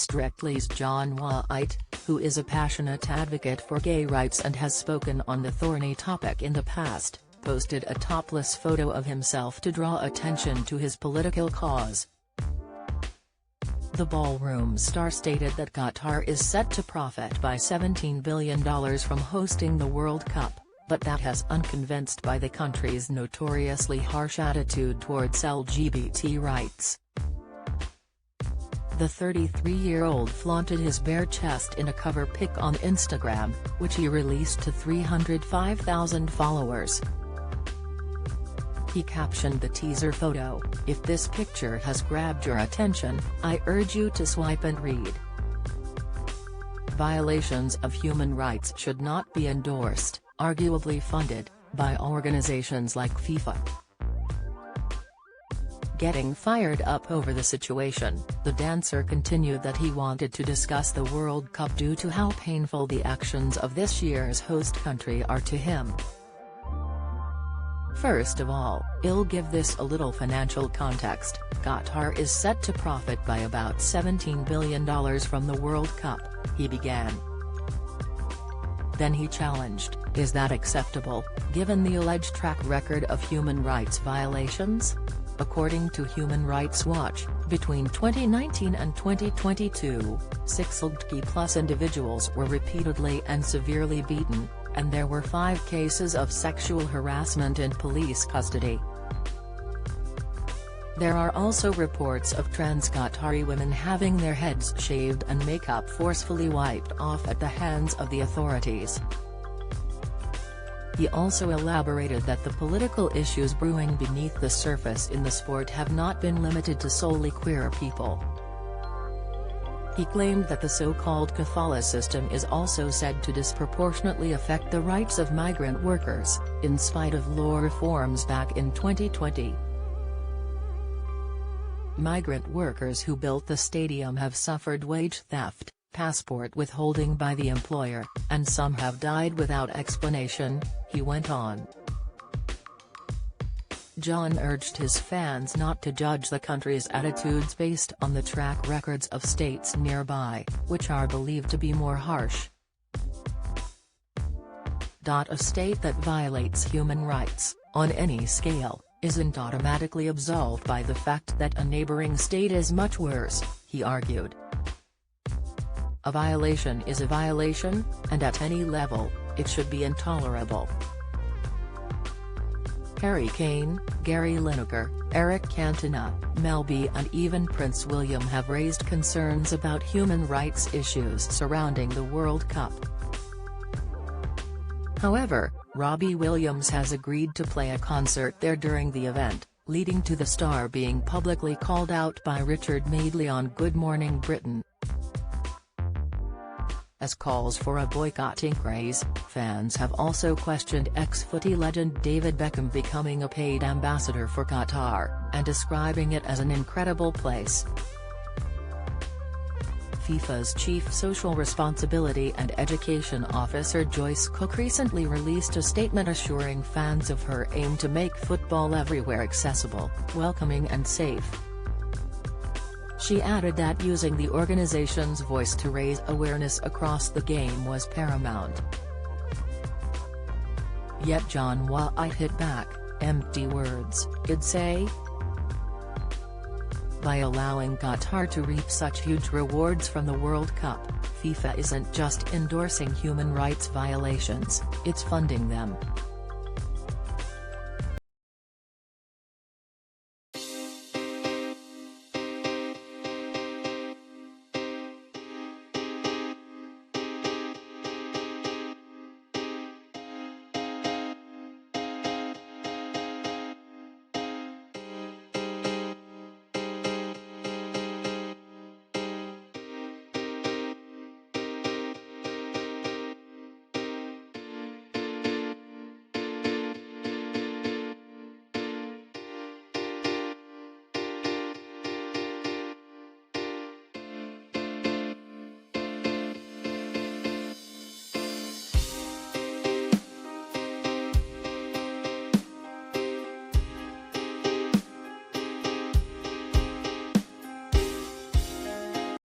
Strictly's John Whaite, who is a passionate advocate for gay rights and has spoken on the thorny topic in the past, posted a topless photo of himself to draw attention to his political cause. The ballroom star stated that Qatar is set to profit by $17 billion from hosting the World Cup, but that has unconvinced by the country's notoriously harsh attitude towards LGBT rights. The 33-year-old flaunted his bare chest in a cover pic on Instagram, which he released to 305,000 followers. He captioned the teaser photo, "If this picture has grabbed your attention, I urge you to swipe and read." Violations of human rights should not be endorsed, arguably funded, by organizations like FIFA. Getting fired up over the situation, the dancer continued that he wanted to discuss the World Cup due to how painful the actions of this year's host country are to him. First of all, I'll give this a little financial context. Qatar is set to profit by about $17 billion from the World Cup, he began. Then he challenged, is that acceptable, given the alleged track record of human rights violations? According to Human Rights Watch, between 2019 and 2022, 6 LGBT+ individuals were repeatedly and severely beaten, and there were 5 cases of sexual harassment in police custody. There are also reports of trans Qatari women having their heads shaved and makeup forcefully wiped off at the hands of the authorities. He also elaborated that the political issues brewing beneath the surface in the sport have not been limited to solely queer people. He claimed that the so-called kafala system is also said to disproportionately affect the rights of migrant workers, in spite of law reforms back in 2020. Migrant workers who built the stadium have suffered wage theft, passport withholding by the employer, and some have died without explanation, he went on. John urged his fans not to judge the country's attitudes based on the track records of states nearby, which are believed to be more harsh. A state that violates human rights, on any scale, isn't automatically absolved by the fact that a neighboring state is much worse, he argued. A violation is a violation, and at any level, it should be intolerable. Harry Kane, Gary Lineker, Eric Cantona, Mel B and even Prince William have raised concerns about human rights issues surrounding the World Cup. However, Robbie Williams has agreed to play a concert there during the event, leading to the star being publicly called out by Richard Madeley on Good Morning Britain. As calls for a boycott increase, fans have also questioned ex-footy legend David Beckham becoming a paid ambassador for Qatar, and describing it as an incredible place. FIFA's chief social responsibility and education officer Joyce Cook recently released a statement assuring fans of her aim to make football everywhere accessible, welcoming and safe. She added that using the organization's voice to raise awareness across the game was paramount. Yet John Whaite hit back, empty words, I'd say? By allowing Qatar to reap such huge rewards from the World Cup, FIFA isn't just endorsing human rights violations, it's funding them.